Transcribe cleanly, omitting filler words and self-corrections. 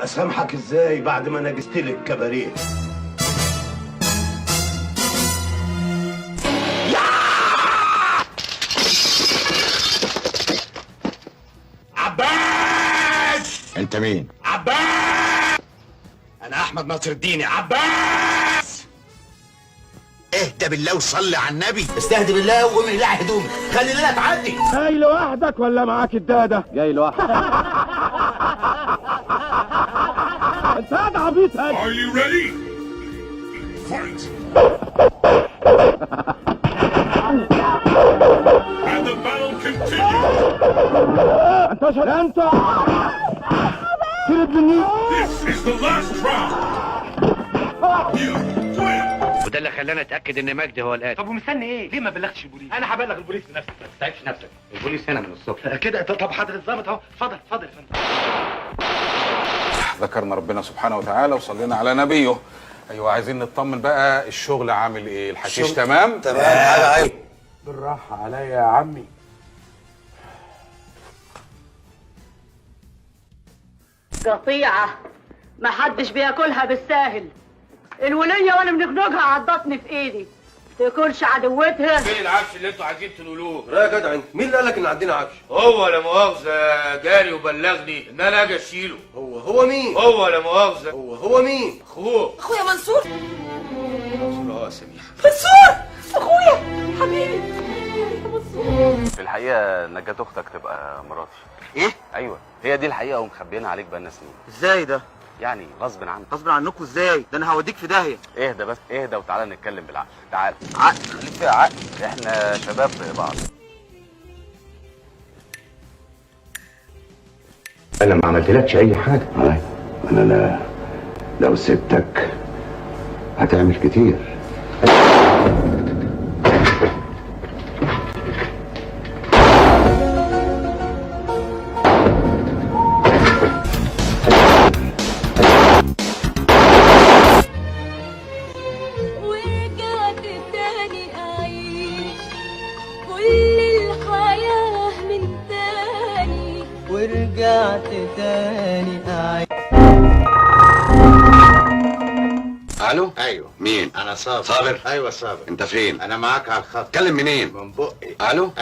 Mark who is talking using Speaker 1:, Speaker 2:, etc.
Speaker 1: اسامحك ازاي بعد ما نجست لك كباريه؟ عباس!
Speaker 2: انت مين؟
Speaker 1: عباس! انا احمد ناصر الدين يا عباس.
Speaker 2: اهدى بالله وصلي على النبي.
Speaker 1: استهدي بالله وقوم اقلع هدومك، خلي الليله تعدي.
Speaker 3: جاي لوحدك ولا معاك الداده؟ جاي لوحدك. انت قاعد عبيط هادي.
Speaker 4: Are you ready? Fight! And the battle continues!
Speaker 3: انت ترد مني.
Speaker 4: This is the last round! You win!
Speaker 5: وده اللي خلاني اتاكد ان مجدي هو القاتل.
Speaker 6: طب ومستني ايه؟ ليه ما بلغتش البوليس؟
Speaker 5: انا هبلغ البوليس بنفسي، ما تتعبش نفسك، البوليس هنا من الصبح.
Speaker 6: كده طب حضرة الظابط اهو، اتفضل اتفضل يا فندم.
Speaker 7: ذكرنا ربنا سبحانه وتعالى وصلينا على نبيه. ايوه عايزين نطمن بقى، الشغل عامل ايه؟ الحشيش تمام؟
Speaker 1: تمام.
Speaker 7: بالراحه عليا يا عمي.
Speaker 8: قطيعة ما حدش بياكلها بالساهل. الولية وانا بنخنقها عضتني في ايدي، تاكلش عدوتها.
Speaker 5: فين العفش اللي انتوا عايزين تنولوه؟
Speaker 1: لا يا جدع انت، مين اللي قال لك ان عندنا عفش؟
Speaker 5: هو لا مؤاخذه جاري وبلغني ان انا اجي اشيله.
Speaker 1: هو مين؟
Speaker 5: هو لا مؤاخذه
Speaker 1: هو مين؟
Speaker 5: اخوه.
Speaker 8: اخويا منصور.
Speaker 5: منصور سميحه.
Speaker 8: منصور اخويا حبيبي يا منصور.
Speaker 9: في الحقيقة نجاة أختك تبقى مراتي.
Speaker 6: ايه؟
Speaker 9: أيوة هي دي الحقيقة ومخبيينها عليك بقالنا سنين.
Speaker 6: ازاي ده؟
Speaker 9: يعني غصب عنك.
Speaker 6: غصب عنكم ازاي؟ ده انا هوديك في داهية.
Speaker 9: اهدى بس اهدى وتعالى نتكلم بالعقل. تعال
Speaker 6: عقل؟
Speaker 9: خليك فيها عقل، احنا شباب زي بعض.
Speaker 2: انا ما عملتلكش اي حاجه. انا لو سبتك هتعمل كتير.
Speaker 10: ورجعت تاني أعيش كل الحياة من تاني. ورجعت تاني أعيش.
Speaker 2: الو. ايوه مين؟ انا صابر. ايوه صابر. انت فين؟ انا معاك على الخط. اتكلم منين؟ من بقي. الو.